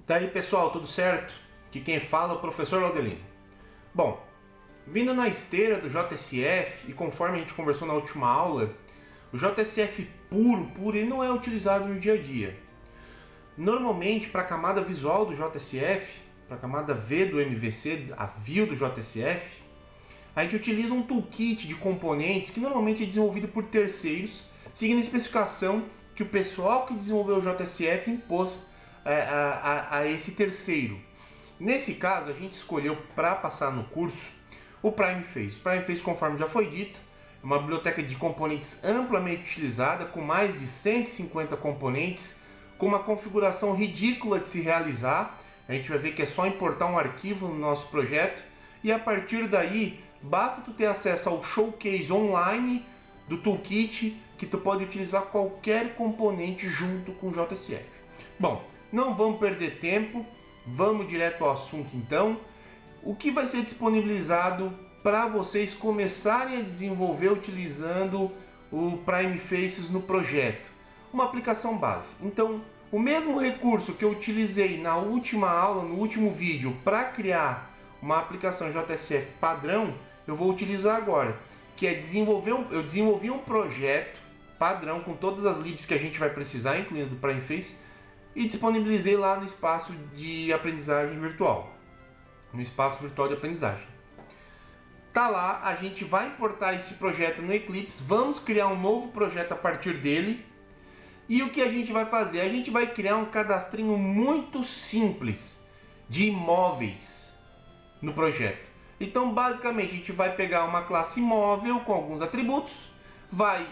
Tá aí, pessoal, tudo certo? Aqui quem fala é o professor Laudelino. Bom, vindo na esteira do JSF, e conforme a gente conversou na última aula, o JSF puro, ele não é utilizado no dia a dia. Normalmente, para a camada visual do JSF, para a camada V do MVC, a view do JSF, a gente utiliza um toolkit de componentes que normalmente é desenvolvido por terceiros, seguindo a especificação que o pessoal que desenvolveu o JSF impôs a esse terceiro. Nesse caso, a gente escolheu para passar no curso o PrimeFace. O PrimeFace, conforme já foi dito, é uma biblioteca de componentes amplamente utilizada, com mais de 150 componentes, com uma configuração ridícula de se realizar. A gente vai ver que é só importar um arquivo no nosso projeto e a partir daí basta tu ter acesso ao showcase online do toolkit que tu pode utilizar qualquer componente junto com o JSF. Bom, não vamos perder tempo, vamos direto ao assunto então. O que vai ser disponibilizado para vocês começarem a desenvolver utilizando o PrimeFaces no projeto? Uma aplicação base. Então, o mesmo recurso que eu utilizei na última aula, no último vídeo, para criar uma aplicação JSF padrão, eu vou utilizar agora, que é eu desenvolvi um projeto padrão com todas as libs que a gente vai precisar, incluindo o PrimeFace, e disponibilizei lá no espaço de aprendizagem virtual, no espaço virtual de aprendizagem. Tá lá, a gente vai importar esse projeto no Eclipse, vamos criar um novo projeto a partir dele, e o que a gente vai fazer? A gente vai criar um cadastrinho muito simples de imóveis no projeto. Então, basicamente, a gente vai pegar uma classe móvel com alguns atributos, vai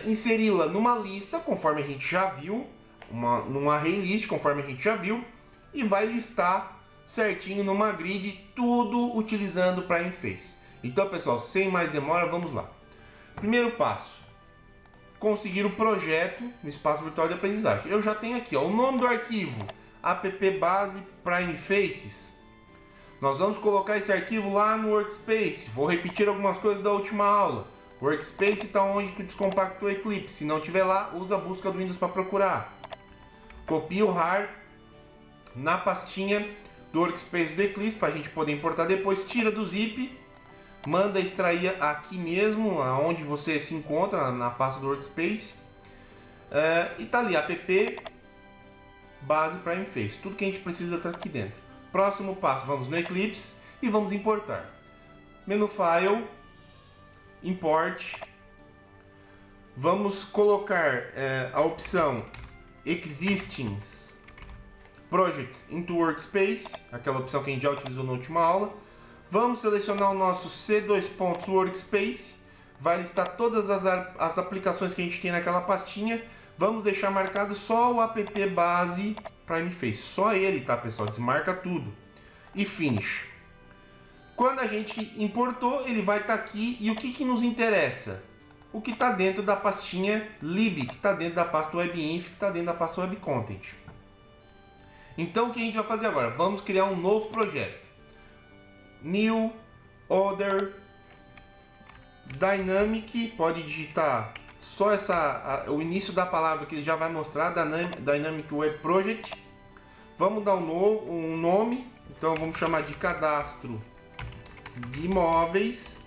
inseri-la numa lista, conforme a gente já viu, numa array list, conforme a gente já viu, e vai listar certinho numa grid, tudo utilizando o PrimeFace. Então, pessoal, sem mais demora, vamos lá. Primeiro passo, conseguir o projeto no espaço virtual de aprendizagem. Eu já tenho aqui, ó, o nome do arquivo, appbase PrimeFaces. Nós vamos colocar esse arquivo lá no Workspace. Vou repetir algumas coisas da última aula. O Workspace está onde tu descompactou o Eclipse. Se não tiver lá, usa a busca do Windows para procurar. Copia o RAR na pastinha do Workspace do Eclipse para a gente poder importar depois. Tira do zip, manda extrair aqui mesmo, onde você se encontra, na pasta do Workspace. E tá ali, app base PrimeFace. Tudo que a gente precisa está aqui dentro. Próximo passo, vamos no Eclipse e vamos importar. Menu File, Import. Vamos colocar a opção Existing Projects into Workspace, aquela opção que a gente já utilizou na última aula. Vamos selecionar o nosso C2.Workspace, vai listar todas as aplicações que a gente tem naquela pastinha. Vamos deixar marcado só o app base PrimeFace, só ele, tá, pessoal? Desmarca tudo. E Finish. Quando a gente importou, ele vai estar aqui e o que nos interessa? O que está dentro da pastinha lib, que está dentro da pasta webinf, que está dentro da pasta webcontent. Então o que a gente vai fazer agora? Vamos criar um novo projeto. New Other Dynamic, pode digitar só o início da palavra que ele já vai mostrar, Dynamic Web Project. Vamos dar um nome, então vamos chamar de cadastro de imóveis,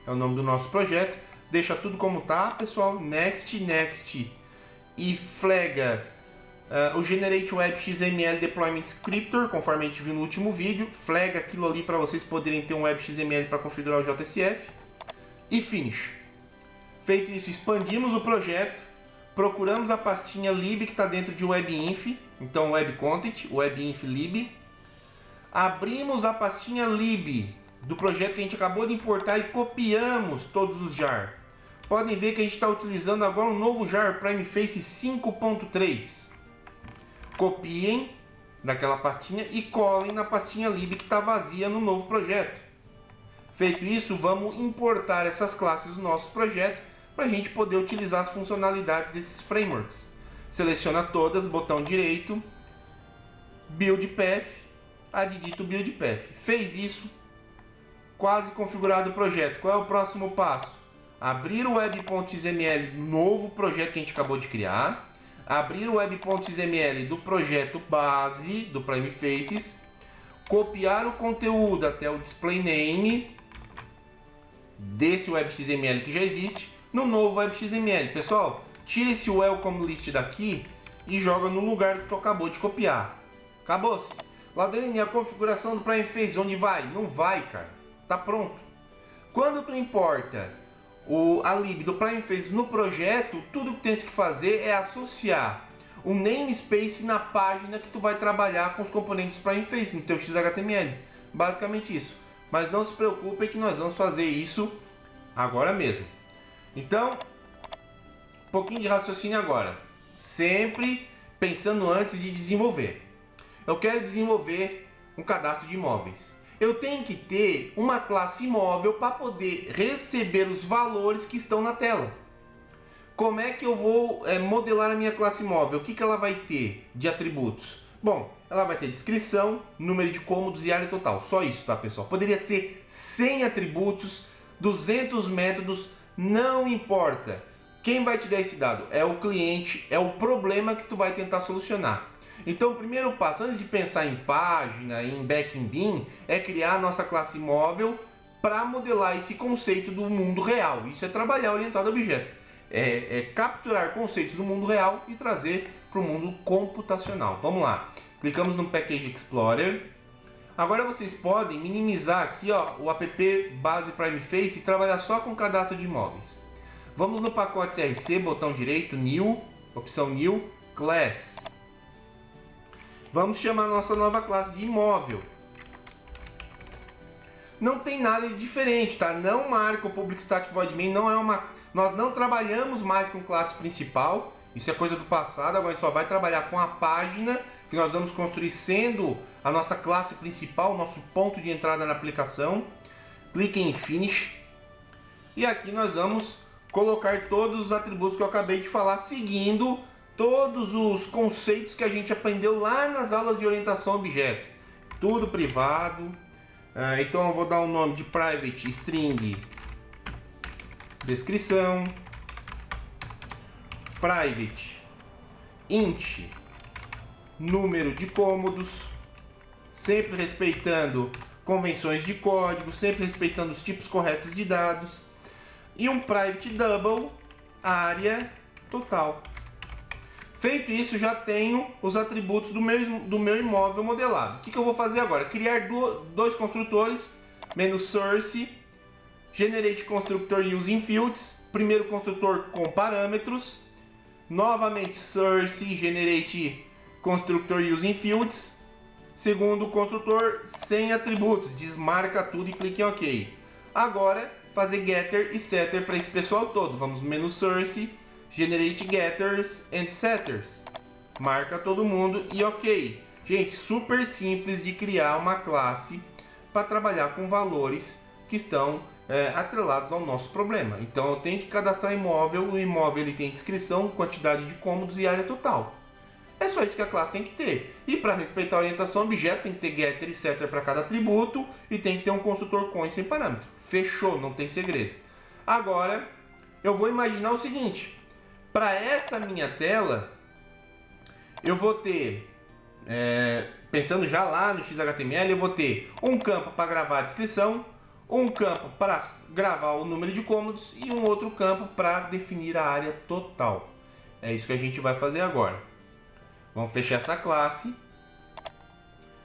é o nome do nosso projeto. Deixa tudo como tá, pessoal, next e flaga o Generate Web XML Deployment Scriptor, conforme a gente viu no último vídeo. Flaga aquilo ali para vocês poderem ter um Web XML para configurar o JSF. E Finish. Feito isso, expandimos o projeto, procuramos a pastinha lib que está dentro de webinf, então web content, webinf lib. Abrimos a pastinha lib do projeto que a gente acabou de importar e copiamos todos os jar. Podem ver que a gente está utilizando agora um novo jar, PrimeFace 5.3. Copiem daquela pastinha e colhem na pastinha lib que está vazia no novo projeto. Feito isso, vamos importar essas classes do nosso projeto para a gente poder utilizar as funcionalidades desses frameworks. Seleciona todas, botão direito, Build Path, adita o Build Path. Fez isso, quase configurado o projeto. Qual é o próximo passo? Abrir o web.xml, novo projeto que a gente acabou de criar. abrir o web.xml do projeto base do Prime Faces, copiar o conteúdo até o display name desse web.xml que já existe no novo web.xml. Pessoal, tira esse welcome list daqui e joga no lugar que tu acabou de copiar. Acabou-se. Laudelin, a configuração do Prime Faces, onde vai? Não vai, cara. Tá pronto. Quando tu importa a lib do Prime Faces no projeto, tudo que tens que fazer é associar um namespace na página que tu vai trabalhar com os componentes Prime Faces no teu XHTML. Basicamente isso. Mas não se preocupe que nós vamos fazer isso agora mesmo. Então, um pouquinho de raciocínio agora. Sempre pensando antes de desenvolver. Eu quero desenvolver um cadastro de imóveis. Eu tenho que ter uma classe imóvel para poder receber os valores que estão na tela. Como é que eu vou modelar a minha classe imóvel? O que ela vai ter de atributos? Bom, ela vai ter descrição, número de cômodos e área total. Só isso, tá, pessoal? Poderia ser 100 atributos, 200 métodos, não importa. Quem vai te dar esse dado? É o cliente, é o problema que tu vai tentar solucionar. Então, o primeiro passo, antes de pensar em página, em back in bin, é criar a nossa classe móvel para modelar esse conceito do mundo real. Isso é trabalhar orientado a objeto. É capturar conceitos do mundo real e trazer para o mundo computacional. Vamos lá. Clicamos no Package Explorer. Agora vocês podem minimizar aqui, ó, o app base Prime Face e trabalhar só com cadastro de imóveis. Vamos no pacote CRC, botão direito, New, opção New, Class. Vamos chamar a nossa nova classe de imóvel. Não tem nada de diferente, tá? Não marca o Public Static Void Main, não é uma... Nós não trabalhamos mais com classe principal, isso é coisa do passado, agora a gente só vai trabalhar com a página que nós vamos construir sendo a nossa classe principal, o nosso ponto de entrada na aplicação. Clique em Finish. E aqui nós vamos colocar todos os atributos que eu acabei de falar, seguindo todos os conceitos que a gente aprendeu lá nas aulas de orientação a objeto. Tudo privado. Então eu vou dar um nome de private string descrição, private int número de cômodos, sempre respeitando convenções de código, sempre respeitando os tipos corretos de dados, e um private double área total. Feito isso, já tenho os atributos do meu imóvel modelado. O que eu vou fazer agora? Criar dois construtores, -source, generate constructor using fields, primeiro construtor com parâmetros, novamente source, generate constructor using fields, segundo construtor sem atributos, desmarca tudo e clique em OK. Agora, fazer getter e setter para esse pessoal todo. Vamos no -source, generate getters and setters, marca todo mundo e OK. Gente, super simples de criar uma classe para trabalhar com valores que estão atrelados ao nosso problema. Então eu tenho que cadastrar imóvel, o imóvel ele tem descrição, quantidade de cômodos e área total. É só isso que a classe tem que ter. E para respeitar a orientação objeto, tem que ter getter e setter para cada atributo e tem que ter um construtor com e sem parâmetro. Fechou, não tem segredo. Agora eu vou imaginar o seguinte: para essa minha tela eu vou ter, pensando já lá no XHTML, eu vou ter um campo para gravar a descrição, um campo para gravar o número de cômodos e um outro campo para definir a área total. É isso que a gente vai fazer agora. Vamos fechar essa classe.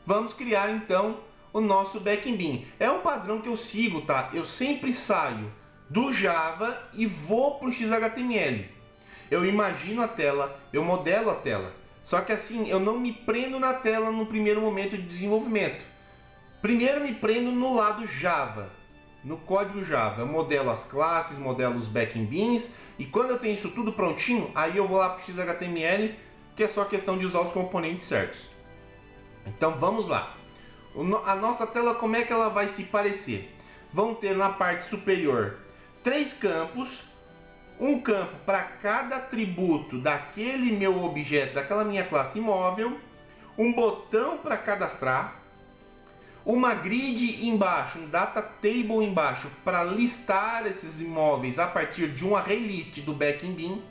Vamos criar então o nosso back in bin. É um padrão que eu sigo, tá? Eu sempre saio do Java e vou para o XHTML. Eu imagino a tela, eu modelo a tela. Só que assim, eu não me prendo na tela no primeiro momento de desenvolvimento. Primeiro me prendo no lado Java, no código Java. Eu modelo as classes, modelo os back in bins, e quando eu tenho isso tudo prontinho, aí eu vou lá para o XHTML, que é só questão de usar os componentes certos. Então vamos lá. A nossa tela, como é que ela vai se parecer? Vão ter na parte superior 3 campos, um campo para cada atributo daquele meu objeto, daquela minha classe imóvel, um botão para cadastrar, uma grid embaixo, um data table embaixo para listar esses imóveis a partir de um array list do back in bin,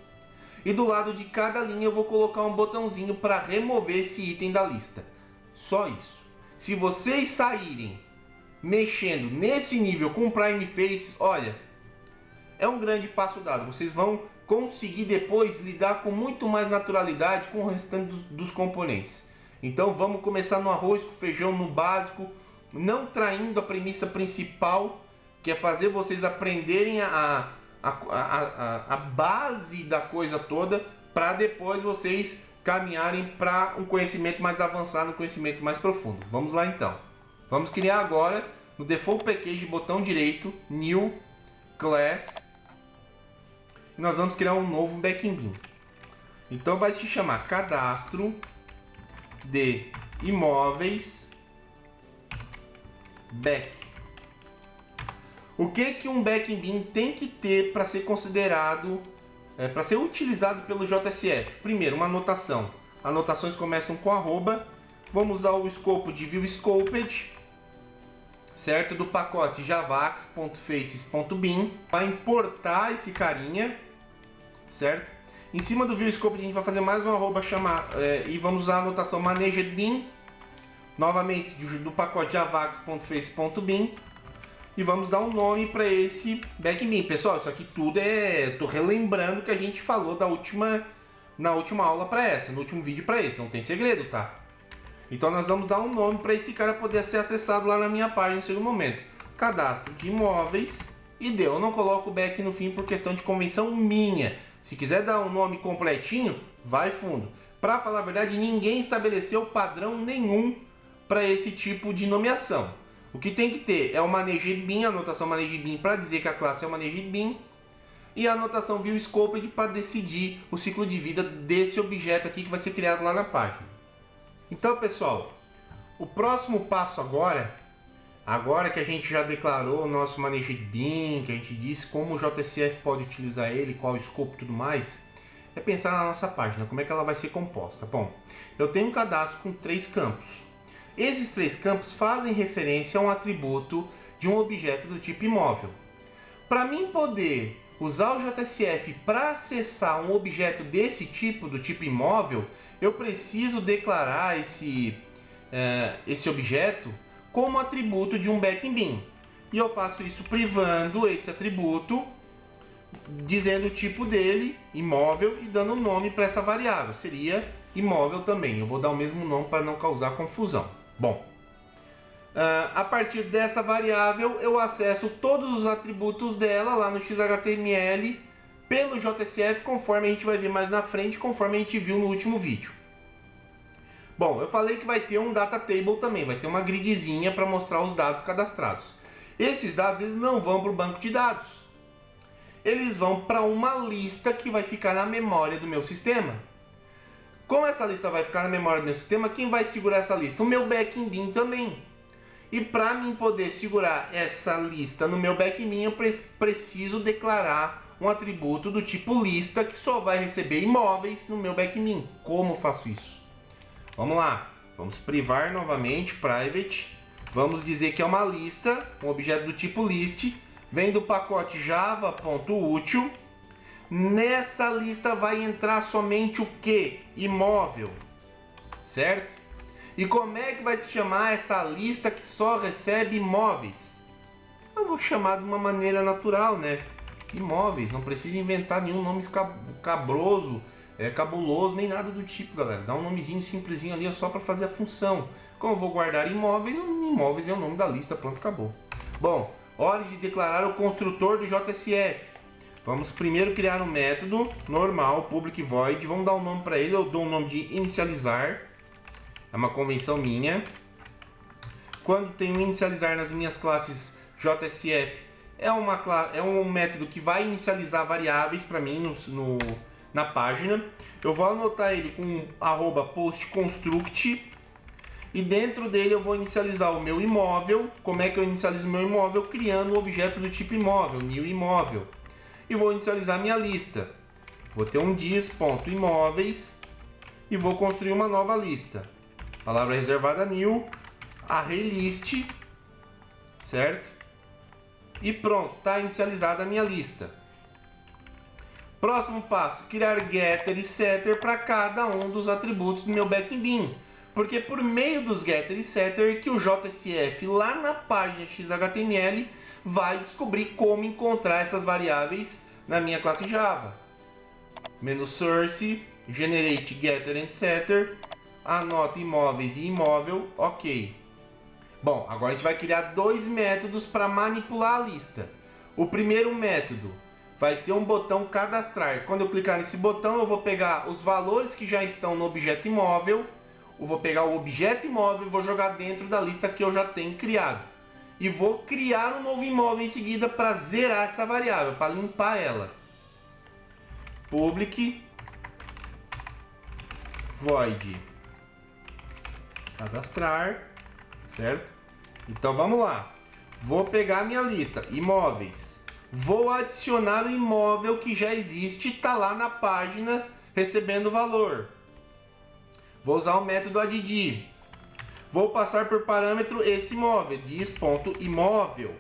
E do lado de cada linha eu vou colocar um botãozinho para remover esse item da lista. Só isso. Se vocês saírem mexendo nesse nível com Prime Face, olha, é um grande passo dado. Vocês vão conseguir depois lidar com muito mais naturalidade com o restante dos componentes. Então vamos começar no arroz com feijão, no básico, não traindo a premissa principal, que é fazer vocês aprenderem a base da coisa toda, para depois vocês caminharem para um conhecimento mais avançado, um conhecimento mais profundo. Vamos lá então. Vamos criar agora no Default Package, botão direito, New Class, e nós vamos criar um novo Backing Bean. Então vai se chamar Cadastro de Imóveis Back. O que um Backing Bean tem que ter para ser considerado, para ser utilizado pelo JSF? Primeiro, uma anotação. Anotações começam com arroba. Vamos usar o escopo de ViewScoped, certo? Do pacote javax.faces.bean. Vai importar esse carinha, certo? Em cima do ViewScoped a gente vai fazer mais um arroba e vamos usar a anotação ManagerBean, novamente do pacote javax.faces.bean. E vamos dar um nome para esse Backing Bean. Pessoal, isso aqui tudo tô relembrando que a gente falou na última aula para essa, no último vídeo para esse, não tem segredo, tá? Então nós vamos dar um nome para esse cara poder ser acessado lá na minha página no segundo momento. Cadastro de imóveis e deu. Eu não coloco o back no fim por questão de convenção minha. Se quiser dar um nome completinho, vai fundo. Para falar a verdade, ninguém estabeleceu padrão nenhum para esse tipo de nomeação. O que tem que ter é o ManagerBean, a anotação ManagerBean para dizer que a classe é o ManagerBean, e a anotação ViewScoped para decidir o ciclo de vida desse objeto aqui que vai ser criado lá na página. Então, pessoal, o próximo passo agora que a gente já declarou o nosso ManagerBean, que a gente disse como o JSF pode utilizar ele, qual o escopo e tudo mais, é pensar na nossa página, como é que ela vai ser composta. Bom, eu tenho um cadastro com 3 campos. Esses 3 campos fazem referência a um atributo de um objeto do tipo imóvel. Para mim poder usar o JSF para acessar um objeto desse tipo, do tipo imóvel, eu preciso declarar esse objeto como atributo de um Backing Bean. E eu faço isso privando esse atributo, dizendo o tipo dele, imóvel, e dando um nome para essa variável. Seria imóvel também. Eu vou dar o mesmo nome para não causar confusão. Bom, a partir dessa variável eu acesso todos os atributos dela lá no XHTML pelo JSF, conforme a gente vai ver mais na frente, conforme a gente viu no último vídeo. Bom, eu falei que vai ter um data table também, vai ter uma gridzinha para mostrar os dados cadastrados. Esses dados eles não vão para o banco de dados, eles vão para uma lista que vai ficar na memória do meu sistema. Como essa lista vai ficar na memória do meu sistema, quem vai segurar essa lista? O meu Backing Bean também. E para mim poder segurar essa lista no meu Backing Bean, eu preciso declarar um atributo do tipo lista que só vai receber imóveis no meu Backing Bean. Como eu faço isso? Vamos lá. Vamos privar novamente, private. Vamos dizer que é uma lista, um objeto do tipo list. Vem do pacote java.util. Nessa lista vai entrar somente o que? Imóvel, certo? E como é que vai se chamar essa lista que só recebe imóveis? Eu vou chamar de uma maneira natural, né? Imóveis, não precisa inventar nenhum nome cabroso, cabuloso, nem nada do tipo, galera. Dá um nomezinho simplesinho ali só para fazer a função. Como eu vou guardar imóveis, imóveis é o nome da lista, pronto, acabou. Bom, hora de declarar o construtor do JSF. Vamos primeiro criar um método normal, public void. Vamos dar um nome para ele. Eu dou um nome de inicializar. É uma convenção minha. Quando tenho inicializar nas minhas classes JSF, é um método que vai inicializar variáveis para mim na página. Eu vou anotar ele com @postConstruct. E dentro dele eu vou inicializar o meu imóvel. Como é que eu inicializo o meu imóvel? Criando um objeto do tipo imóvel, new imóvel. E vou inicializar minha lista. Vou ter um dis.imóveis e vou construir uma nova lista. Palavra reservada new, ArrayList, certo? E pronto, está inicializada a minha lista. Próximo passo, criar getter e setter para cada um dos atributos do meu backend. Porque por meio dos getter e setter que o JSF lá na página XHTML vai descobrir como encontrar essas variáveis na minha classe Java. Menu source, generate getter and setter, anota imóveis e imóvel, ok. Bom, agora a gente vai criar dois métodos para manipular a lista. O primeiro método vai ser um botão cadastrar. Quando eu clicar nesse botão, eu vou pegar os valores que já estão no objeto imóvel, eu vou pegar o objeto imóvel e vou jogar dentro da lista que eu já tenho criado. E vou criar um novo imóvel em seguida para zerar essa variável, para limpar ela. Public void cadastrar, certo? Então vamos lá. Vou pegar a minha lista, imóveis. Vou adicionar o imóvel que já existe e está lá na página recebendo valor. Vou usar o método add. Vou passar por parâmetro esse imóvel, diz.imóvel.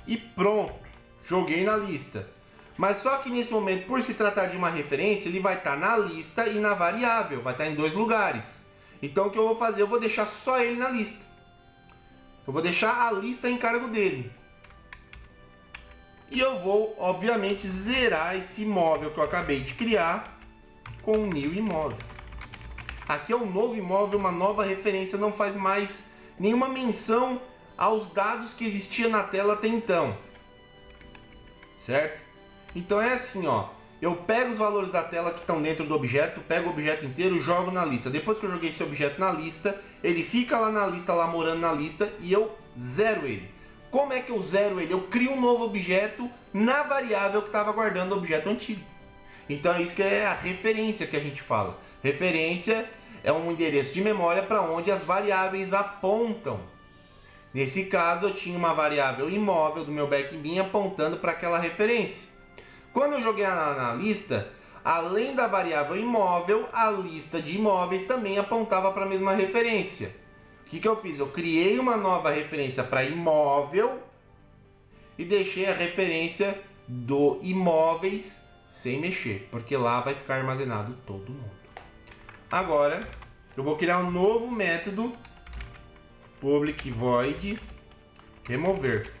E pronto, joguei na lista. Mas só que nesse momento, por se tratar de uma referência, ele vai estar na lista e na variável, vai estar em dois lugares. Então o que eu vou fazer? Eu vou deixar só ele na lista. Eu vou deixar a lista em cargo dele. E eu vou, obviamente, zerar esse imóvel que eu acabei de criar com um new imóvel. Aqui é um novo imóvel, uma nova referência, não faz mais nenhuma menção aos dados que existiam na tela até então. Certo? Então é assim, ó. Eu pego os valores da tela que estão dentro do objeto, pego o objeto inteiro e jogo na lista. Depois que eu joguei esse objeto na lista, ele fica lá na lista, lá morando na lista, e eu zero ele. Como é que eu zero ele? Eu crio um novo objeto na variável que estava guardando o objeto antigo. Então é isso que é a referência que a gente fala. Referência é um endereço de memória para onde as variáveis apontam. Nesse caso, eu tinha uma variável imóvel do meu backend apontando para aquela referência. Quando eu joguei na lista, além da variável imóvel, a lista de imóveis também apontava para a mesma referência. O que eu fiz? Eu criei uma nova referência para imóvel e deixei a referência do imóveis sem mexer, porque lá vai ficar armazenado todo mundo. Agora, eu vou criar um novo método, public void remover.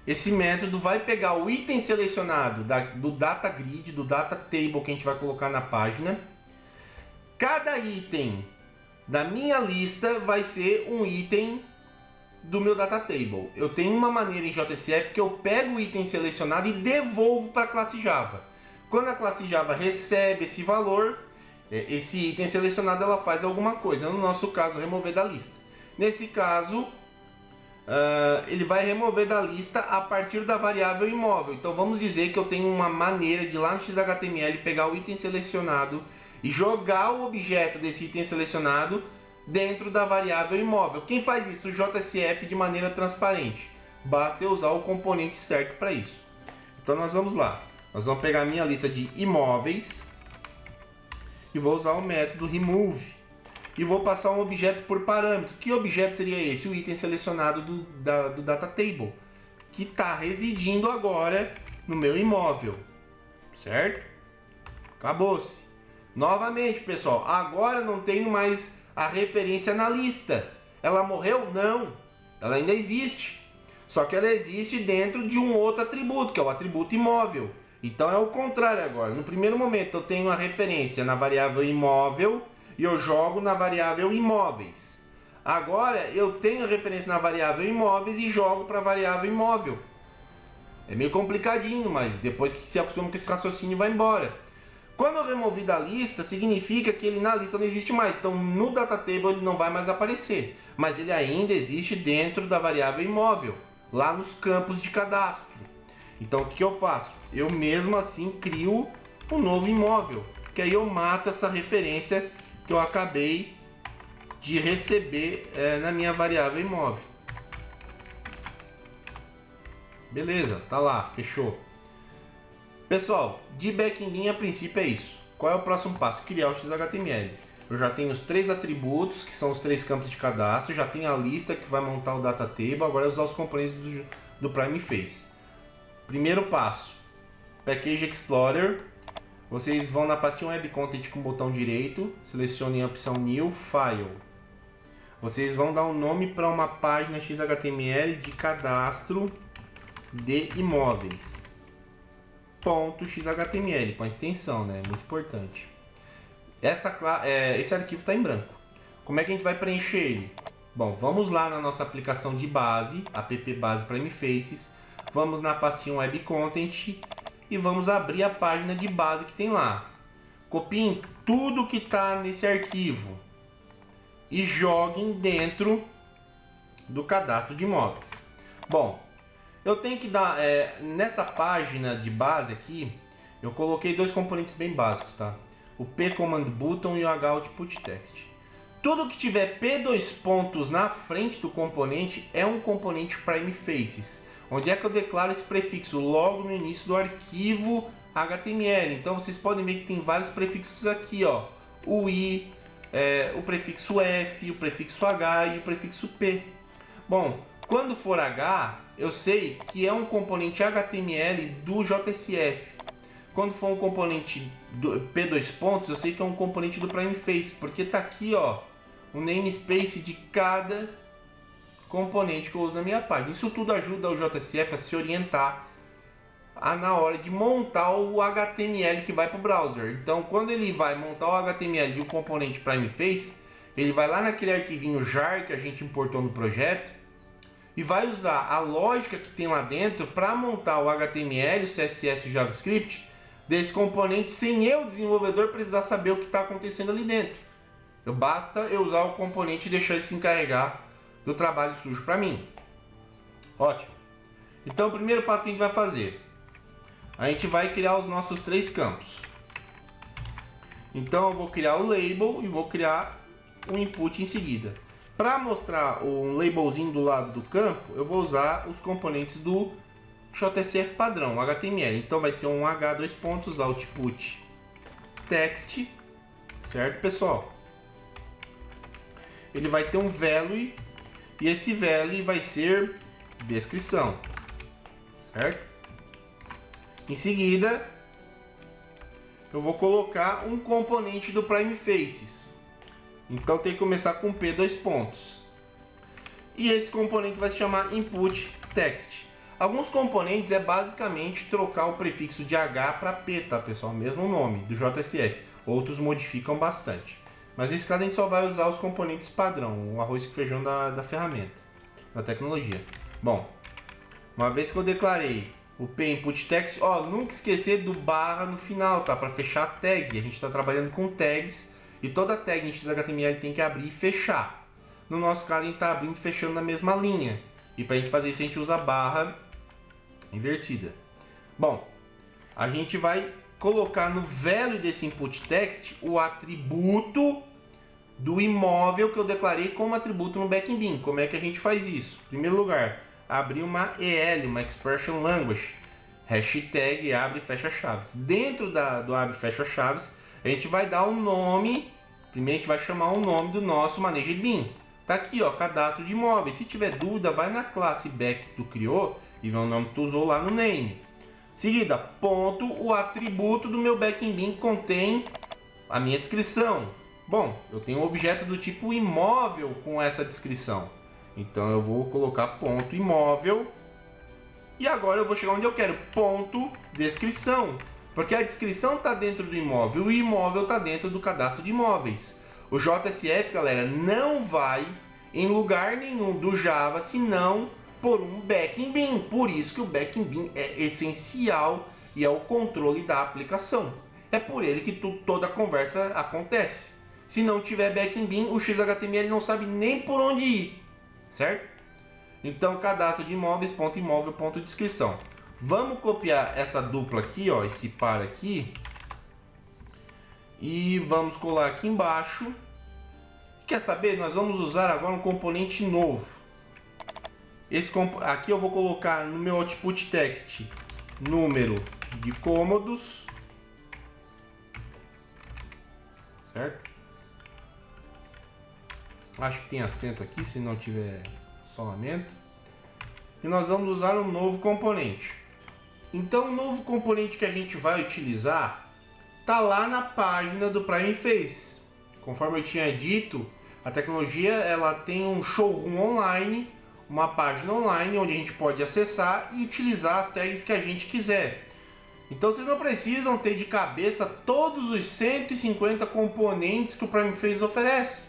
Esse método vai pegar o item selecionado do data grid, do data table que a gente vai colocar na página. Cada item da minha lista vai ser um item do meu data table. Eu tenho uma maneira em JSF que eu pego o item selecionado e devolvo para a classe Java. Quando a classe Java recebe esse valor, esse item selecionado ela faz alguma coisa. No nosso caso, remover da lista. Nesse caso, ele vai remover da lista a partir da variável imóvel. Então vamos dizer que eu tenho uma maneira de lá no XHTML pegar o item selecionado e jogar o objeto desse item selecionado dentro da variável imóvel. Quem faz isso? O JSF de maneira transparente. Basta eu usar o componente certo para isso. Então nós vamos lá. Nós vamos pegar a minha lista de imóveis e vou usar o método remove. E vou passar um objeto por parâmetro. Que objeto seria esse? O item selecionado do data table, que está residindo agora no meu imóvel. Certo? Acabou-se. Novamente, pessoal, agora não tenho mais a referência na lista. Ela morreu? Não. Ela ainda existe. Só que ela existe dentro de um outro atributo, que é o atributo imóvel. Então é o contrário agora. No primeiro momento eu tenho a referência na variável imóvel e eu jogo na variável imóveis. Agora eu tenho a referência na variável imóveis e jogo para a variável imóvel. É meio complicadinho, mas depois que se acostuma com esse raciocínio vai embora. Quando eu removi da lista, significa que ele na lista não existe mais. Então no data table ele não vai mais aparecer. Mas ele ainda existe dentro da variável imóvel, lá nos campos de cadastro. Então o que eu faço? Eu mesmo assim crio um novo imóvel. Que aí eu mato essa referência que eu acabei de receber na minha variável imóvel. Beleza, tá lá, fechou. Pessoal, de backend a princípio é isso. Qual é o próximo passo? Criar o XHTML. Eu já tenho os 3 atributos, que são os 3 campos de cadastro. Já tenho a lista que vai montar o data table. Agora é usar os componentes do Prime Face. Primeiro passo, Package Explorer. Vocês vão na pastinha Web Content com o botão direito, selecionem a opção New File. Vocês vão dar um nome para uma página XHTML de cadastro de imóveis. .xhtml, com a extensão, né? Muito importante. Esse arquivo está em branco. Como é que a gente vai preencher ele? Bom, vamos lá na nossa aplicação de base, app base Prime Faces. Vamos na pastinha Web Content e vamos abrir a página de base que tem lá. Copiem tudo que está nesse arquivo e joguem dentro do cadastro de imóveis. Bom, eu tenho que dar, nessa página de base aqui, eu coloquei dois componentes bem básicos, tá? O P Command Button e o H Output Text. Tudo que tiver P dois pontos na frente do componente é um componente Prime Faces. Onde é que eu declaro esse prefixo? Logo no início do arquivo HTML. Então vocês podem ver que tem vários prefixos aqui, ó. O I, o prefixo F, o prefixo H e o prefixo P. Bom, quando for H, eu sei que é um componente HTML do JSF. Quando for um componente do P dois pontos, eu sei que é um componente do Prime Face, porque tá aqui, ó, o namespace de cada componente que eu uso na minha página. Isso tudo ajuda o JSF a se orientar na hora de montar o HTML que vai para o browser. Então, quando ele vai montar o HTML de um componente Prime Face, ele vai lá naquele arquivinho jar que a gente importou no projeto e vai usar a lógica que tem lá dentro para montar o HTML, o CSS e o JavaScript desse componente sem eu, desenvolvedor, precisar saber o que está acontecendo ali dentro. Basta eu usar o componente e deixar ele se encarregar do trabalho sujo para mim. Ótimo. Então, o primeiro passo que a gente vai fazer, a gente vai criar os nossos três campos. Então, eu vou criar o label e vou criar um input em seguida. Para mostrar um labelzinho do lado do campo, eu vou usar os componentes do JSF padrão, HTML. Então, vai ser um H dois pontos output text, certo, pessoal? Ele vai ter um value e esse value vai ser descrição, certo? Em seguida, eu vou colocar um componente do Prime Faces. Então tem que começar com P dois pontos. E esse componente vai se chamar input text. Alguns componentes é basicamente trocar o prefixo de H para P, tá, pessoal? Mesmo nome do JSF. Outros modificam bastante. Mas nesse caso a gente só vai usar os componentes padrão, o arroz e feijão da ferramenta, da tecnologia. Bom, uma vez que eu declarei o P input text, ó, nunca esquecer do barra no final, tá? Para fechar a tag. A gente está trabalhando com tags e toda tag em XHTML tem que abrir e fechar. No nosso caso a gente está abrindo e fechando na mesma linha. E para a gente fazer isso a gente usa barra invertida. Bom, a gente vai colocar no value desse input text o atributo do imóvel que eu declarei como atributo no Backing Bean. Como é que a gente faz isso? Em primeiro lugar, abrir uma EL, uma Expression Language, hashtag abre e fecha chaves. Dentro do abre e fecha chaves, a gente vai dar um nome. Primeiro a gente vai chamar o nome do nosso Managed Bean. Tá aqui, ó, cadastro de imóveis. Se tiver dúvida, vai na classe back que tu criou e vê o nome que tu usou lá no name. Seguida, ponto, o atributo do meu Backing Bean contém a minha descrição. Bom, eu tenho um objeto do tipo imóvel com essa descrição. Então eu vou colocar ponto imóvel. E agora eu vou chegar onde eu quero, ponto descrição. Porque a descrição está dentro do imóvel e o imóvel está dentro do cadastro de imóveis. O JSF, galera, não vai em lugar nenhum do Java senão por um Backing Bean. Por isso que o Backing Bean é essencial e é o controle da aplicação. É por ele que toda a conversa acontece. Se não tiver Backing Bean, o XHTML não sabe nem por onde ir, certo? Então, cadastro de imóveis, ponto imóvel, ponto descrição. Vamos copiar essa dupla aqui, ó, esse par aqui. E vamos colar aqui embaixo. Quer saber? Nós vamos usar agora um componente novo. Aqui eu vou colocar no meu output text número de cômodos, certo? Acho que tem acento aqui, se não tiver só lamento. E nós vamos usar um novo componente. Então o novo componente que a gente vai utilizar tá lá na página do Prime Face. Conforme eu tinha dito, a tecnologia ela tem um showroom online, uma página online onde a gente pode acessar e utilizar as tags que a gente quiser. Então vocês não precisam ter de cabeça todos os 150 componentes que o Prime Face oferece.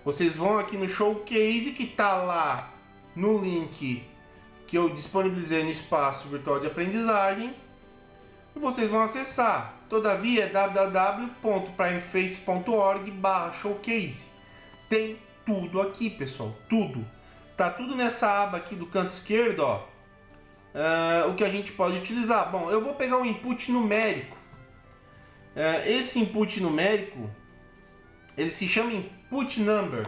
Vocês vão aqui no Showcase, que está lá no link que eu disponibilizei no espaço virtual de aprendizagem, e vocês vão acessar. Todavia, www.primeface.org/showcase. Tem tudo aqui, pessoal, tudo. Tá tudo nessa aba aqui do canto esquerdo, ó. O que a gente pode utilizar. Bom, eu vou pegar um input numérico. Esse input numérico, ele se chama input number.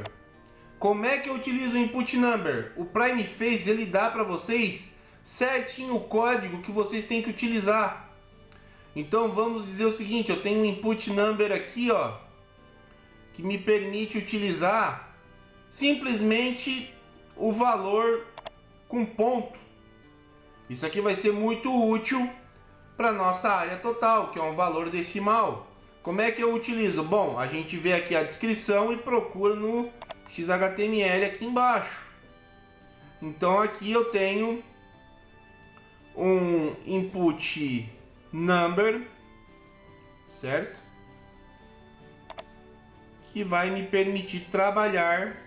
Como é que eu utilizo o input number? O Prime Face ele dá para vocês certinho o código que vocês têm que utilizar. Então vamos dizer o seguinte, eu tenho um input number aqui, ó, que me permite utilizar simplesmente o valor com ponto. Isso aqui vai ser muito útil para nossa área total, que é um valor decimal. Como é que eu utilizo? Bom, a gente vê aqui a descrição e procura no XHTML aqui embaixo. Então aqui eu tenho um input number, certo? Que vai me permitir trabalhar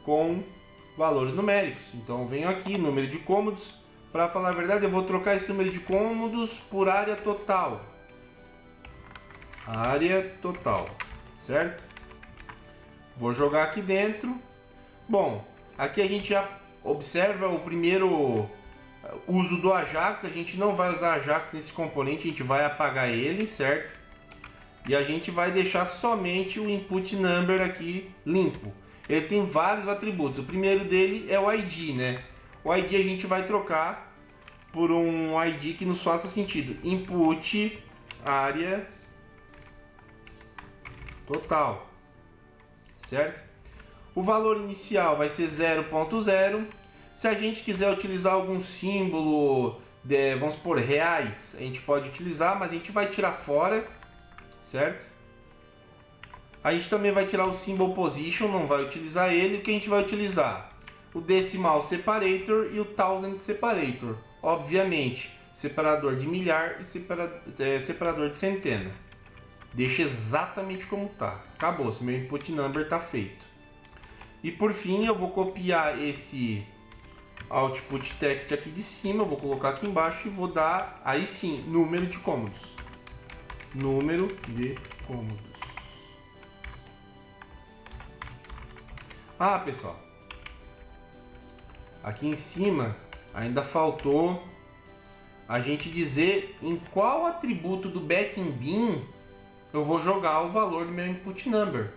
com valores numéricos. Então eu venho aqui, número de cômodos. Para falar a verdade, eu vou trocar esse número de cômodos por área total. Área total, certo? Vou jogar aqui dentro. Bom, aqui a gente já observa o primeiro uso do Ajax. A gente não vai usar Ajax nesse componente, a gente vai apagar ele, certo? E a gente vai deixar somente o input number aqui limpo. Ele tem vários atributos. O primeiro dele é o ID, né? O ID a gente vai trocar por um ID que nos faça sentido. Input área total, certo? O valor inicial vai ser 0.0. Se a gente quiser utilizar algum símbolo, vamos por reais, a gente pode utilizar, mas a gente vai tirar fora, certo? A gente também vai tirar o symbol position, não vai utilizar ele. O que a gente vai utilizar? O decimal separator e o thousand separator. Obviamente, separador de milhar e separador de centena. Deixa exatamente como tá. Acabou, se meu input number tá feito. E por fim, eu vou copiar esse output text aqui de cima, eu vou colocar aqui embaixo e vou dar, aí sim, número de cômodos. Número de cômodos. Ah, pessoal, aqui em cima ainda faltou a gente dizer em qual atributo do backing bin eu vou jogar o valor do meu input number.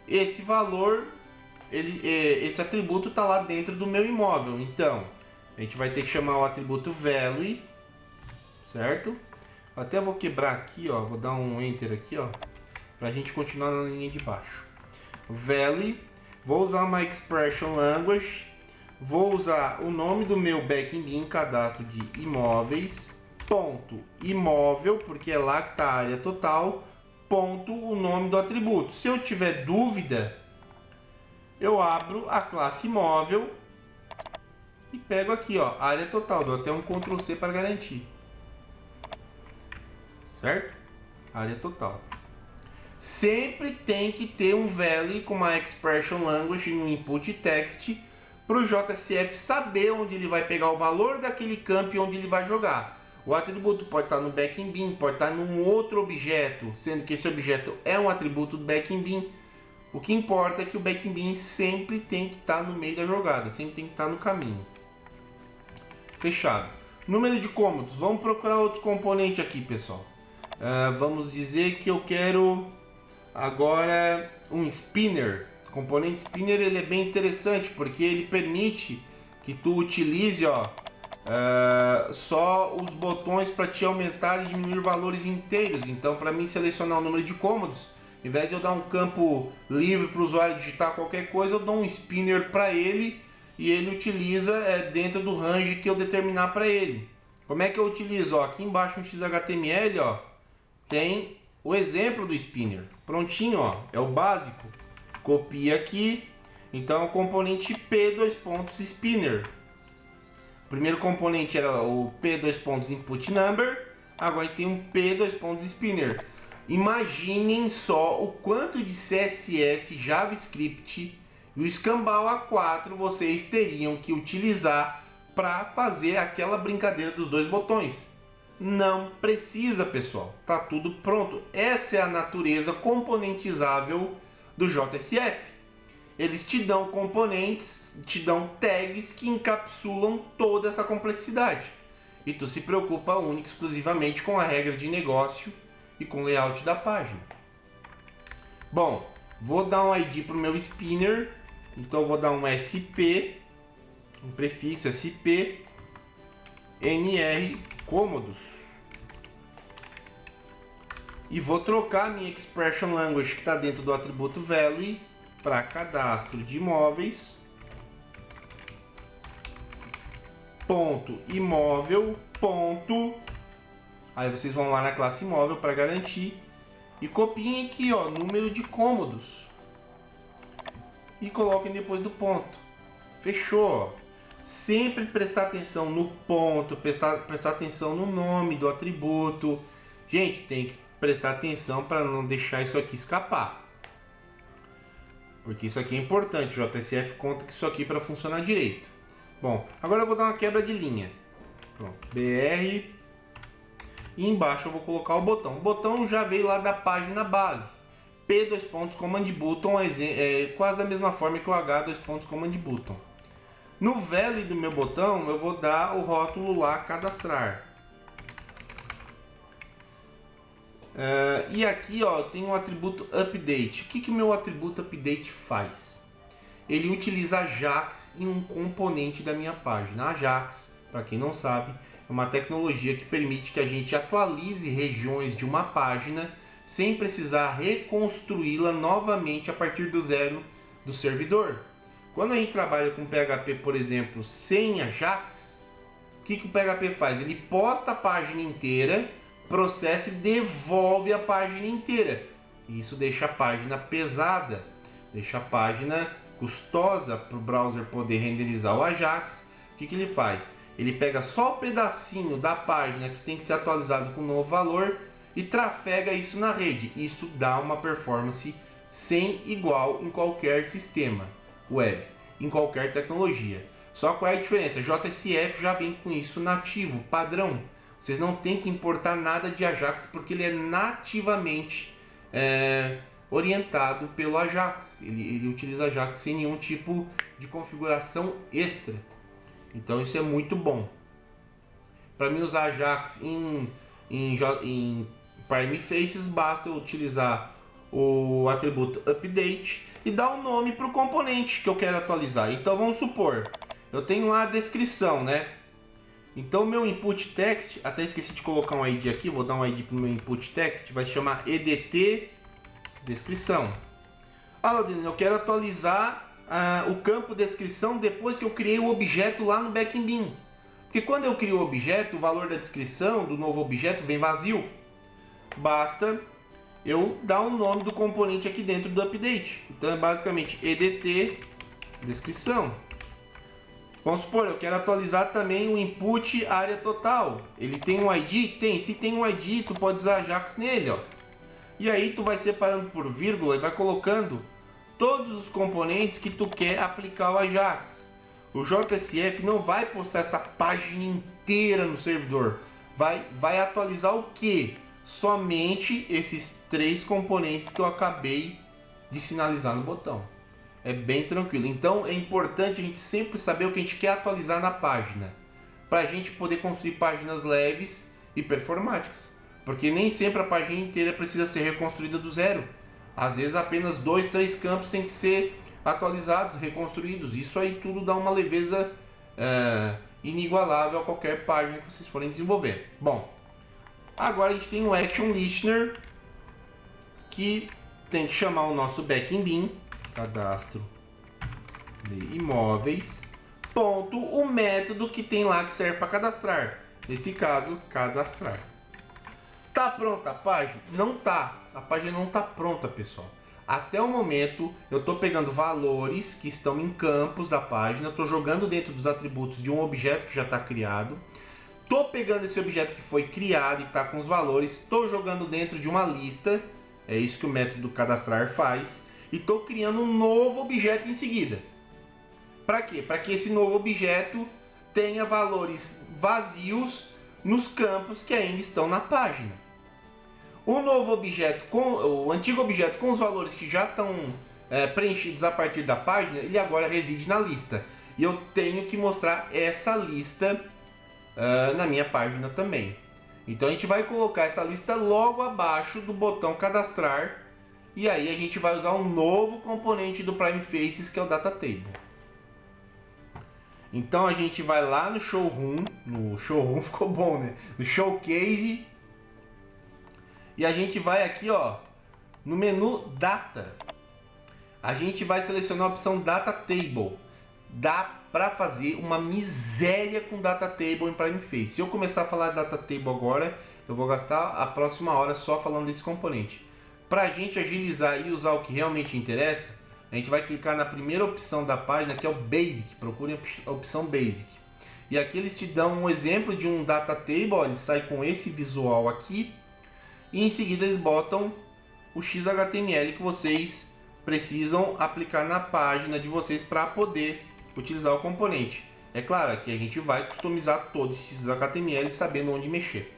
Esse valor, esse atributo está lá dentro do meu imóvel. Então, a gente vai ter que chamar o atributo value, certo? Até vou quebrar aqui, ó, vou dar um enter aqui, ó, para a gente continuar na linha de baixo. Value. Vou usar uma expression language, vou usar o nome do meu backing bin, cadastro de imóveis, ponto imóvel, porque é lá que está a área total, ponto o nome do atributo. Se eu tiver dúvida, eu abro a classe imóvel e pego aqui, ó, área total, dou até um Ctrl C para garantir, certo? Área total. Sempre tem que ter um value com uma expression language no input text para o JSF saber onde ele vai pegar o valor daquele campo e onde ele vai jogar. O atributo pode estar no backing bin, pode estar num outro objeto, sendo que esse objeto é um atributo do backing bin. O que importa é que o backing bin sempre tem que estar no meio da jogada, sempre tem que estar no caminho. Fechado. Número de cômodos. Vamos procurar outro componente aqui, pessoal. Vamos dizer que eu quero agora um spinner. O componente spinner ele é bem interessante porque ele permite que tu utilize, ó, só os botões para te aumentar e diminuir valores inteiros. Então, para mim selecionar o número de cômodos, ao invés de eu dar um campo livre para o usuário digitar qualquer coisa, eu dou um spinner para ele e ele utiliza dentro do range que eu determinar para ele. Como é que eu utilizo? Ó, aqui embaixo no XHTML, ó, tem o exemplo do spinner. Prontinho, ó, é o básico. Copia aqui. Então é o componente P:\spinner. O primeiro componente era o P:\input number. Agora tem um P:\spinner. Imaginem só o quanto de CSS, JavaScript e o Escambau A4 vocês teriam que utilizar para fazer aquela brincadeira dos dois botões. Não precisa, pessoal. Tá tudo pronto. Essa é a natureza componentizável do JSF. Eles te dão componentes, te dão tags que encapsulam toda essa complexidade. E tu se preocupa única e exclusivamente com a regra de negócio e com o layout da página. Bom, vou dar um ID para o meu spinner. Então eu vou dar um SP, um prefixo SP, NR cômodos. E vou trocar a minha expression language que está dentro do atributo value para cadastro de imóveis. Ponto imóvel, ponto. Aí vocês vão lá na classe imóvel para garantir. E copiem aqui, ó, número de cômodos. E coloquem depois do ponto. Fechou. Sempre prestar atenção no ponto, prestar atenção no nome do atributo. Gente, tem que prestar atenção para não deixar isso aqui escapar. Porque isso aqui é importante. O JSF conta que isso aqui para funcionar direito. Bom, agora eu vou dar uma quebra de linha. Pronto, BR. E embaixo eu vou colocar o botão. O botão já veio lá da página base. P:\command button é quase da mesma forma que o H:command button. No value do meu botão eu vou dar o rótulo lá cadastrar. E aqui, ó, tem um atributo update. O que o meu atributo update faz? Ele utiliza Ajax em um componente da minha página. Ajax, para quem não sabe, é uma tecnologia que permite que a gente atualize regiões de uma página sem precisar reconstruí-la novamente a partir do zero do servidor. Quando a gente trabalha com PHP, por exemplo, sem Ajax, o que o PHP faz? Ele posta a página inteira, processa e devolve a página inteira. Isso deixa a página pesada, deixa a página custosa para o browser poder renderizar o Ajax. O que ele faz? Ele pega só o pedacinho da página que tem que ser atualizado com um novo valor e trafega isso na rede. Isso dá uma performance sem igual em qualquer sistema web, em qualquer tecnologia. Só qual é a diferença? JSF já vem com isso nativo, padrão. Vocês não tem que importar nada de Ajax porque ele é nativamente orientado pelo Ajax. Ele utiliza Ajax sem nenhum tipo de configuração extra. Então isso é muito bom. Para mim usar Ajax em Prime Faces, basta eu utilizar o atributo update e dar um nome para o componente que eu quero atualizar. Então vamos supor, eu tenho lá a descrição, né? Então meu input text, até esqueci de colocar um ID aqui, vou dar um ID para o meu input text, vai se chamar EDT descrição. Aladino, eu quero atualizar o campo descrição depois que eu criei o objeto lá no Backend. Porque quando eu crio o objeto, o valor da descrição do novo objeto vem vazio. Basta eu dar o nome do componente aqui dentro do update. Então é basicamente EDT descrição. Vamos supor, eu quero atualizar também o input área total. Ele tem um ID? Tem. Se tem um ID, tu pode usar Ajax nele, ó. E aí tu vai separando por vírgula e vai colocando todos os componentes que tu quer aplicar o Ajax. O JSF não vai postar essa página inteira no servidor. Vai atualizar o quê? Somente esses 3 componentes que eu acabei de sinalizar no botão. É bem tranquilo. Então é importante a gente sempre saber o que a gente quer atualizar na página, para a gente poder construir páginas leves e performáticas. Porque nem sempre a página inteira precisa ser reconstruída do zero. Às vezes apenas 2, 3 campos têm que ser atualizados, reconstruídos. Isso aí tudo dá uma leveza inigualável a qualquer página que vocês forem desenvolver. Bom, agora a gente tem o Action Listener, que tem que chamar o nosso Backend Bin, cadastro de imóveis. ponto o método que tem lá que serve para cadastrar. Nesse caso, cadastrar. Tá pronta a página? Não tá. A página não tá pronta, pessoal. Até o momento, eu estou pegando valores que estão em campos da página, estou jogando dentro dos atributos de um objeto que já está criado, estou pegando esse objeto que foi criado e está com os valores, estou jogando dentro de uma lista, é isso que o método cadastrar faz, e estou criando um novo objeto em seguida. Para quê? Para que esse novo objeto tenha valores vazios nos campos que ainda estão na página. O novo objeto, o antigo objeto com os valores que já estão preenchidos a partir da página, ele agora reside na lista. E eu tenho que mostrar essa lista na minha página também. Então a gente vai colocar essa lista logo abaixo do botão cadastrar. E aí a gente vai usar um novo componente do Prime Faces, que é o Data Table. Então a gente vai lá no Showroom, ficou bom, né? No Showcase. E a gente vai aqui, ó, no menu Data. A gente vai selecionar a opção Data Table. Dá para fazer uma miséria com Data Table em Prime Face. Se eu começar a falar de Data Table agora, eu vou gastar a próxima hora só falando desse componente. Para a gente agilizar e usar o que realmente interessa, a gente vai clicar na primeira opção da página, que é o Basic. Procure a opção Basic. E aqui eles te dão um exemplo de um Data Table, ó, ele sai com esse visual aqui. E em seguida eles botam o XHTML que vocês precisam aplicar na página de vocês para poder utilizar o componente. É claro que a gente vai customizar todos esses HTML sabendo onde mexer.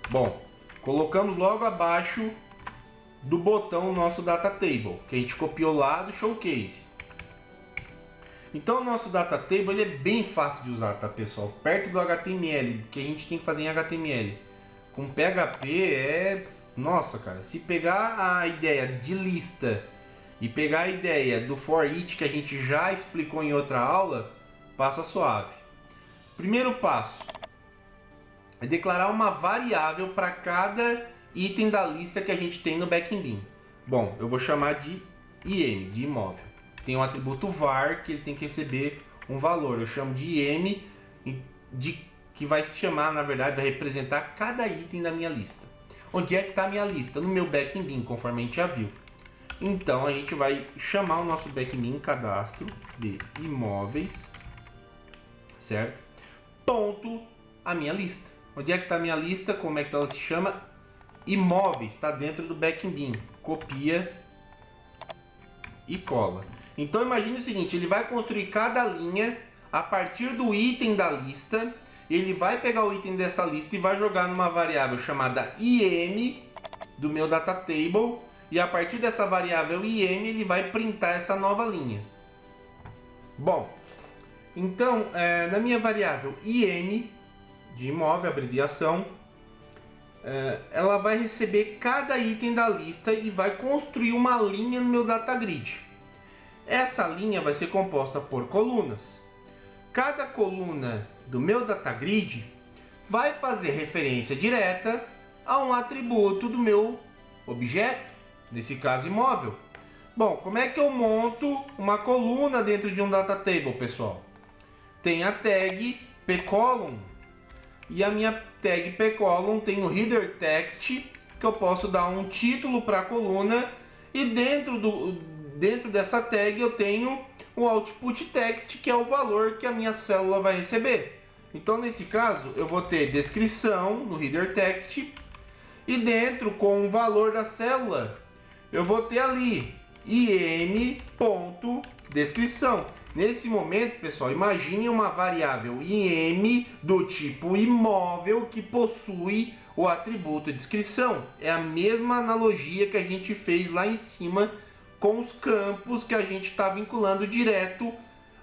Bom, colocamos logo abaixo do botão o nosso Data Table, que a gente copiou lá do Showcase. Então o nosso Data Table ele é bem fácil de usar, tá, pessoal? Perto do HTML, que a gente tem que fazer em HTML. Com PHP nossa, cara, se pegar a ideia de lista e pegar a ideia do for each que a gente já explicou em outra aula, passa suave. Primeiro passo é declarar uma variável para cada item da lista que a gente tem no Backend. Bom, eu vou chamar de IM, de imóvel. Tem um atributo var que ele tem que receber um valor. Eu chamo de IM que vai se chamar, na verdade, vai representar cada item da minha lista. Onde é que está a minha lista? No meu Backend, conforme a gente já viu. Então a gente vai chamar o nosso Backend cadastro de imóveis, certo? Ponto a minha lista. Onde é que está a minha lista? Como é que ela se chama? Imóveis, está dentro do Backend. Copia e cola. Então imagine o seguinte, ele vai construir cada linha a partir do item da lista. Ele vai pegar o item dessa lista e vai jogar numa variável chamada IM do meu Data Table. E a partir dessa variável IM ele vai printar essa nova linha. Bom, então na minha variável IM, de imóvel, abreviação, ela vai receber cada item da lista e vai construir uma linha no meu Data Grid. Essa linha vai ser composta por colunas. Cada coluna do meu Data Grid vai fazer referência direta a um atributo do meu objeto, nesse caso imóvel. Bom, como é que eu monto uma coluna dentro de um Data Table, pessoal? Tem a tag pcolumn e a minha tag pcolumn tem o header text, que eu posso dar um título para a coluna, e dentro dessa tag eu tenho o output text, que é o valor que a minha célula vai receber. Então nesse caso eu vou ter descrição no header text, e dentro com o valor da célula eu vou ter ali im.descrição. Nesse momento, pessoal, imagine uma variável im do tipo imóvel que possui o atributo descrição. É a mesma analogia que a gente fez lá em cima com os campos que a gente está vinculando direto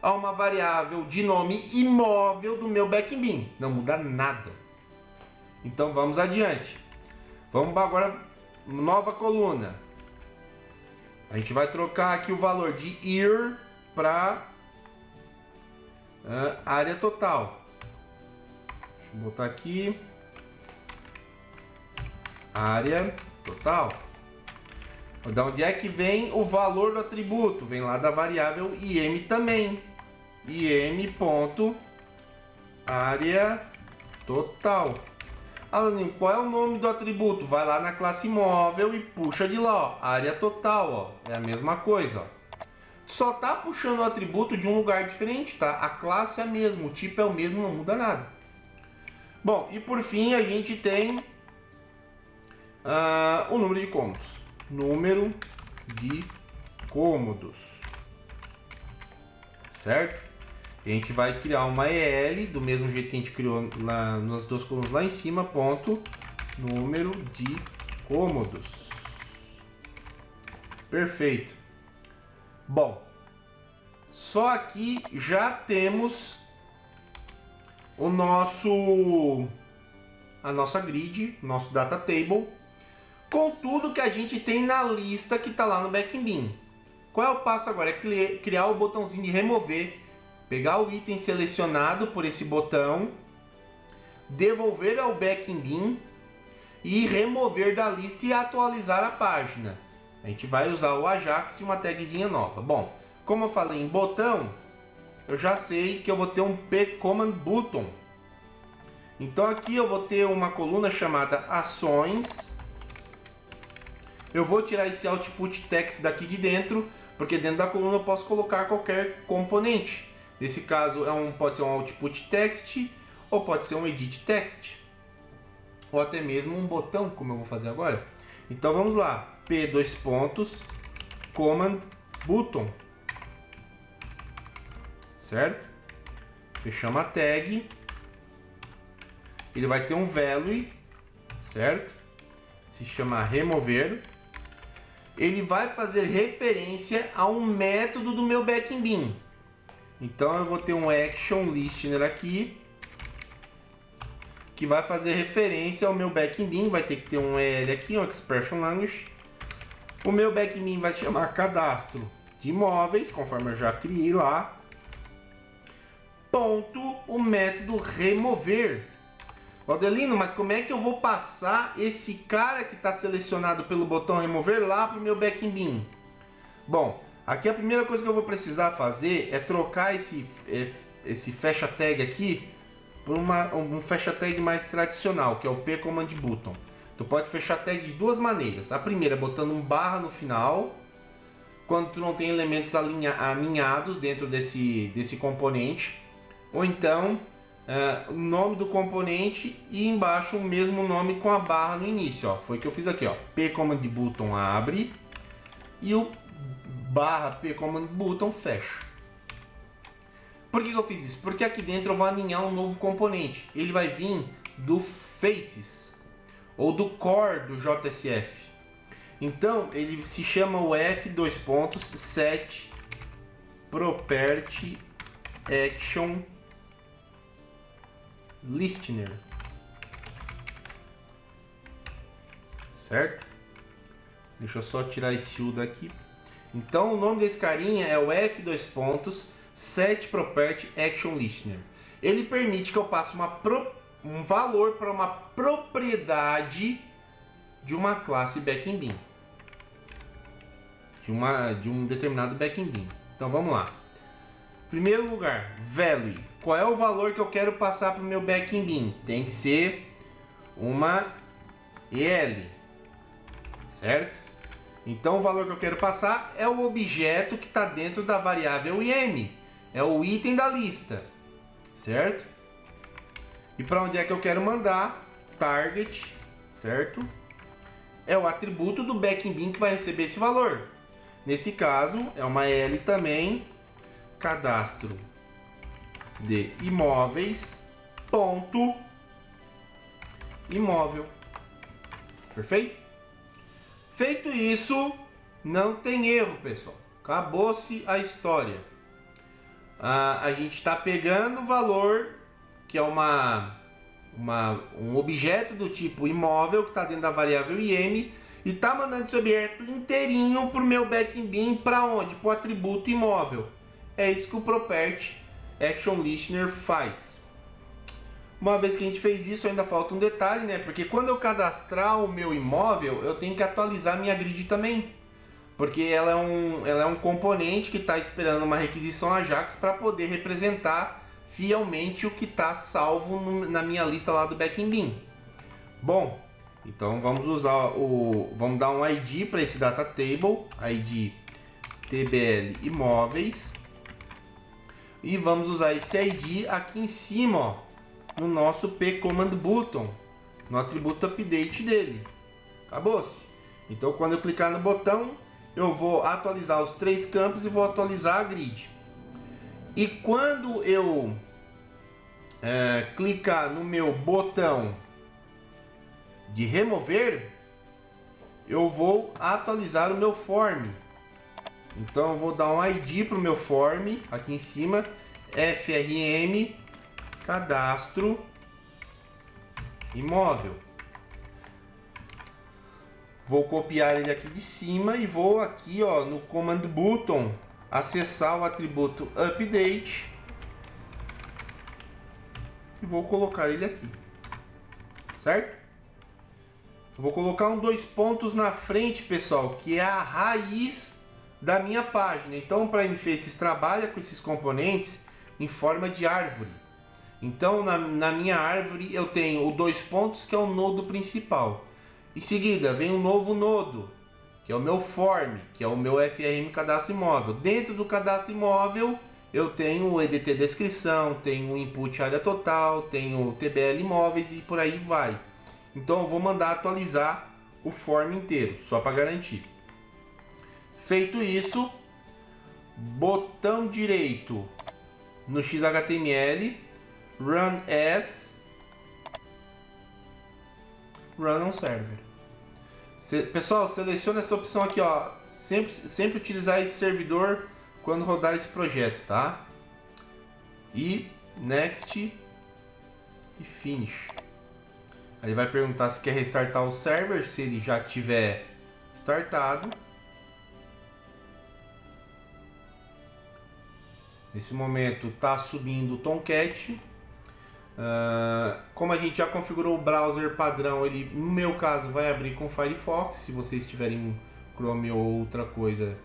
a uma variável de nome imóvel do meu Backend. Não muda nada. Então vamos adiante. Vamos agora, nova coluna. A gente vai trocar aqui o valor de year para área total. Deixa eu botar aqui área total. Da onde é que vem o valor do atributo? Vem lá da variável im também. im.área total. Alaninho, qual é o nome do atributo? Vai lá na classe móvel e puxa de lá, ó, área total, ó. É a mesma coisa, ó. Só tá puxando o atributo de um lugar diferente, tá? A classe é a mesma, o tipo é o mesmo, não muda nada. Bom, e por fim a gente tem o número de cômodos. Número de cômodos, certo? E a gente vai criar uma EL do mesmo jeito que a gente criou nas duas colunas lá em cima, ponto, número de cômodos. Perfeito. Bom, só aqui já temos a nossa grid, nosso data table, com tudo que a gente tem na lista que está lá no Backend. Qual é o passo agora? É criar o botãozinho de remover, pegar o item selecionado por esse botão, devolver ao Backend e remover da lista e atualizar a página. A gente vai usar o Ajax e uma tagzinha nova. Bom, como eu falei em botão, eu já sei que eu vou ter um pCommand Button. Então aqui eu vou ter uma coluna chamada ações. Eu vou tirar esse output text daqui de dentro, porque dentro da coluna eu posso colocar qualquer componente. Nesse caso pode ser um output text ou pode ser um edit text. Ou até mesmo um botão, como eu vou fazer agora. Então vamos lá, Command Button, certo? Fechamos a tag. Ele vai ter um value, certo? Se chama remover. Ele vai fazer referência a um método do meu Backend. Então eu vou ter um action listener aqui, que vai fazer referência ao meu Backend. Vai ter que ter um L aqui, um expression language. O meu Backend vai se chamar cadastro de imóveis, conforme eu já criei lá. Ponto, o método remover. Valdelino, mas como é que eu vou passar esse cara que está selecionado pelo botão remover lá para o meu Backend? Bom, aqui a primeira coisa que eu vou precisar fazer é trocar esse fecha tag aqui por um fecha tag mais tradicional, que é o pCommand Button. Tu pode fechar tag de duas maneiras. A primeira é botando um barra no final, quando tu não tem elementos alinhados dentro desse componente. Ou então o nome do componente e embaixo o mesmo nome com a barra no início, ó. Foi o que eu fiz aqui, ó. pCommand Button abre e o barra pCommand Button fecha. Por que eu fiz isso? Porque aqui dentro eu vou alinhar um novo componente. Ele vai vir do Faces ou do Core do JSF. Então ele se chama o F:set property action listener, certo? Deixa eu só tirar esse U daqui. Então o nome desse carinha é o F:set property action listener. Ele permite que eu passe um valor para uma propriedade de uma classe Backend, de um determinado Backend. Então vamos lá. Primeiro lugar, value. Qual é o valor que eu quero passar para o meu Backend? Tem que ser uma EL, certo? Então o valor que eu quero passar é o objeto que está dentro da variável IM. É o item da lista, certo? E para onde é que eu quero mandar? Target, certo? É o atributo do Backend que vai receber esse valor. Nesse caso, é uma EL também, cadastro de imóveis, ponto, imóvel. Perfeito? Feito isso, não tem erro, pessoal. Acabou-se a história. A gente está pegando o valor, que é um objeto do tipo imóvel, que está dentro da variável IM, e está mandando esse objeto inteirinho para o meu Backend, para onde? Para o atributo imóvel. É isso que o property action listener faz. Uma vez que a gente fez isso, ainda falta um detalhe, né? Porque quando eu cadastrar o meu imóvel, eu tenho que atualizar minha grid também. porque ela é um componente que está esperando uma requisição AJAX para poder representar fielmente o que está salvo na minha lista lá do Backing Bean. Bom, então vamos dar um ID para esse data table, ID TBL imóveis, e vamos usar esse ID aqui em cima, ó, no nosso pCommand button, no atributo update dele. Acabou-se. Então quando eu clicar no botão, eu vou atualizar os 3 campos e vou atualizar a grid. E quando eu clicar no meu botão de remover, eu vou atualizar o meu form. Então eu vou dar um ID para o meu form aqui em cima, FRM cadastro imóvel. Vou copiar ele aqui de cima e vou aqui, ó, no command button acessar o atributo update e vou colocar ele aqui, certo? Vou colocar 2 pontos na frente, pessoal, que é a raiz da minha página. Então o PrimeFaces trabalha com esses componentes em forma de árvore. Então na minha árvore eu tenho o 2 pontos, que é o nodo principal. Em seguida vem um novo nodo, que é o meu form, que é o meu FRM cadastro imóvel. Dentro do cadastro imóvel eu tenho o EDT descrição, tenho o input área total, tenho o TBL imóveis e por aí vai. Então eu vou mandar atualizar o form inteiro, só para garantir. Feito isso, botão direito no XHTML, Run as, Run on Server. Pessoal, seleciona essa opção aqui, ó. Sempre utilizar esse servidor quando rodar esse projeto, tá? E Next e Finish. Aí vai perguntar se quer restartar o server, se ele já tiver startado. Nesse momento está subindo o Tomcat. Como a gente já configurou o browser padrão, ele, no meu caso, vai abrir com Firefox. Se vocês tiverem um Chrome ou outra coisa,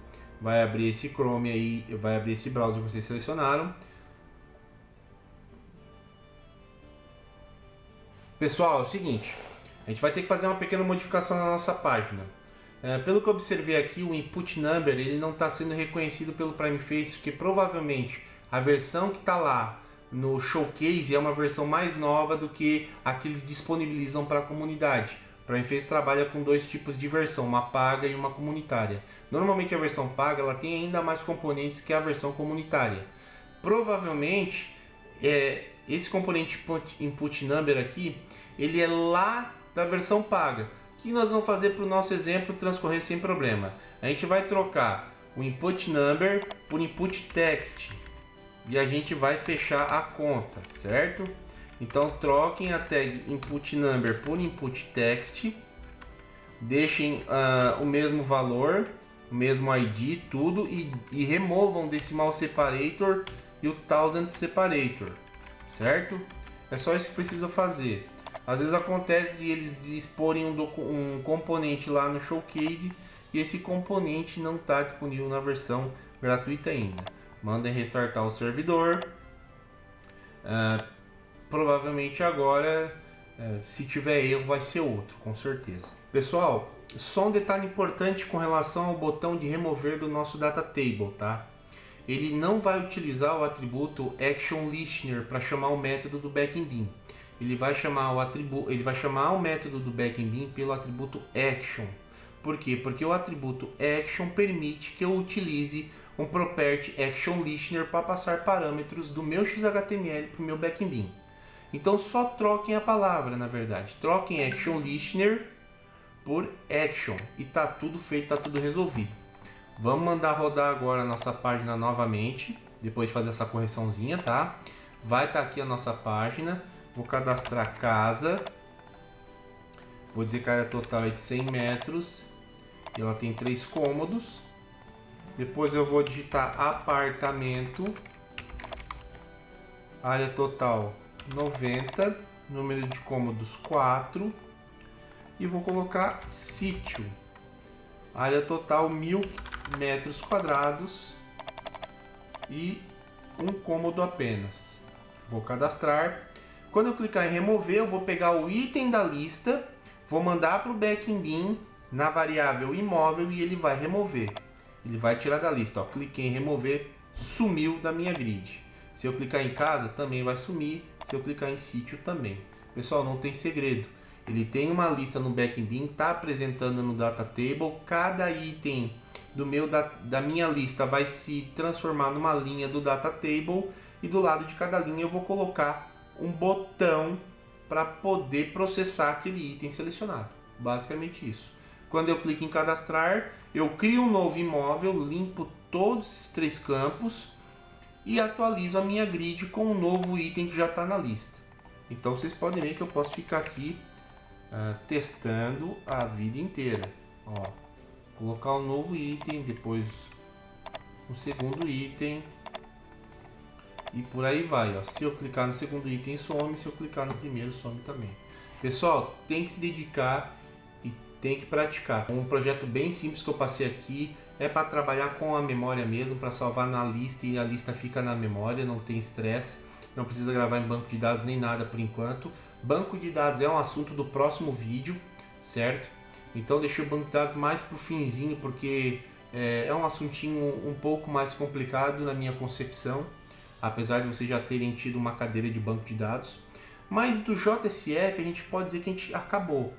vai abrir esse Chrome aí, vai abrir esse browser que vocês selecionaram. Pessoal, é o seguinte, a gente vai ter que fazer uma pequena modificação na nossa página. Pelo que eu observei aqui, o input number ele não está sendo reconhecido pelo PrimeFace, porque provavelmente a versão que está lá no Showcase é uma versão mais nova do que a que eles disponibilizam para a comunidade. O PrimeFace trabalha com 2 tipos de versão, uma paga e uma comunitária. Normalmente a versão paga ela tem ainda mais componentes que a versão comunitária. Provavelmente esse componente input number aqui, ele é lá da versão paga. O que nós vamos fazer para o nosso exemplo transcorrer sem problema? A gente vai trocar o input number por input text e a gente vai fechar a conta, certo? Então troquem a tag input number por input text, deixem o mesmo valor, o mesmo ID, tudo, e removam o decimal separator e o thousand separator, certo? É só isso que precisa fazer. Às vezes acontece de eles disporem um componente lá no Showcase e esse componente não está disponível na versão gratuita ainda. Mandem restartar o servidor. Provavelmente agora, se tiver erro, vai ser outro, com certeza. Pessoal, só um detalhe importante com relação ao botão de remover do nosso data table, tá? Ele não vai utilizar o atributo ActionListener para chamar o método do Backing Bean. Ele vai chamar o método do Backing Bean pelo atributo Action. Por quê? Porque o atributo Action permite que eu utilize um property ActionListener para passar parâmetros do meu XHTML para o meu Backing Bean. Então só troquem a palavra, na verdade. Troquem ActionListener por Action e tá tudo feito, tá tudo resolvido. Vamos mandar rodar agora a nossa página novamente, depois de fazer essa correçãozinha, tá? Vai estar aqui a nossa página. Vou cadastrar casa. Vou dizer que a área total é de 100 metros. E ela tem 3 cômodos. Depois eu vou digitar apartamento. Área total 90. Número de cômodos 4. E vou colocar sítio. área total 1000 metros quadrados e um cômodo apenas. Vou cadastrar. Quando eu clicar em remover, eu vou pegar o item da lista, vou mandar para o Backing Bin na variável imóvel e ele vai remover. Ele vai tirar da lista. Ó, cliquei em remover, sumiu da minha grid. Se eu clicar em casa, também vai sumir. Se eu clicar em sítio, também. Pessoal, não tem segredo. Ele tem uma lista no Backing Bin, está apresentando no Data Table. Cada item da minha lista vai se transformar numa linha do Data Table. E do lado de cada linha eu vou colocar um botão para poder processar aquele item selecionado. Basicamente isso. Quando eu clico em cadastrar, eu crio um novo imóvel, limpo todos esses 3 campos e atualizo a minha grid com um novo item que já está na lista. Então vocês podem ver que eu posso ficar aqui testando a vida inteira. Ó, colocar um novo item, depois um segundo item e por aí vai. Ó. Se eu clicar no segundo item some, se eu clicar no primeiro some também. Pessoal, tem que se dedicar e tem que praticar. Um projeto bem simples que eu passei aqui é para trabalhar com a memória mesmo, para salvar na lista e a lista fica na memória, não tem estresse, não precisa gravar em banco de dados nem nada por enquanto. Banco de dados é um assunto do próximo vídeo, certo? Então deixei o banco de dados mais pro finzinho, porque é um assuntinho um pouco mais complicado na minha concepção, apesar de vocês já terem tido uma cadeira de banco de dados. Mas do JSF a gente pode dizer que a gente acabou.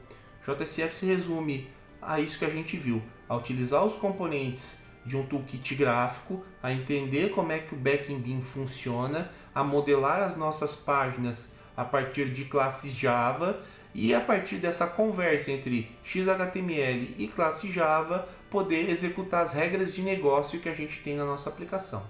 JSF se resume a isso que a gente viu, a utilizar os componentes de um toolkit gráfico, a entender como é que o Backing Bin funciona, a modelar as nossas páginas a partir de classes Java e a partir dessa conversa entre XHTML e classe Java poder executar as regras de negócio que a gente tem na nossa aplicação.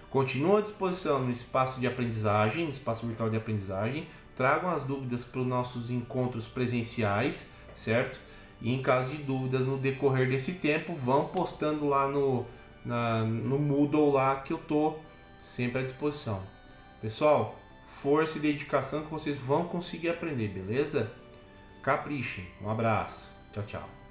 Continuo à disposição no espaço de aprendizagem, no espaço virtual de aprendizagem. Tragam as dúvidas para os nossos encontros presenciais, certo? E em caso de dúvidas no decorrer desse tempo, vão postando lá no Moodle lá que eu tô sempre à disposição. Pessoal, força e dedicação que vocês vão conseguir aprender, beleza? Caprichem. Um abraço. Tchau, tchau.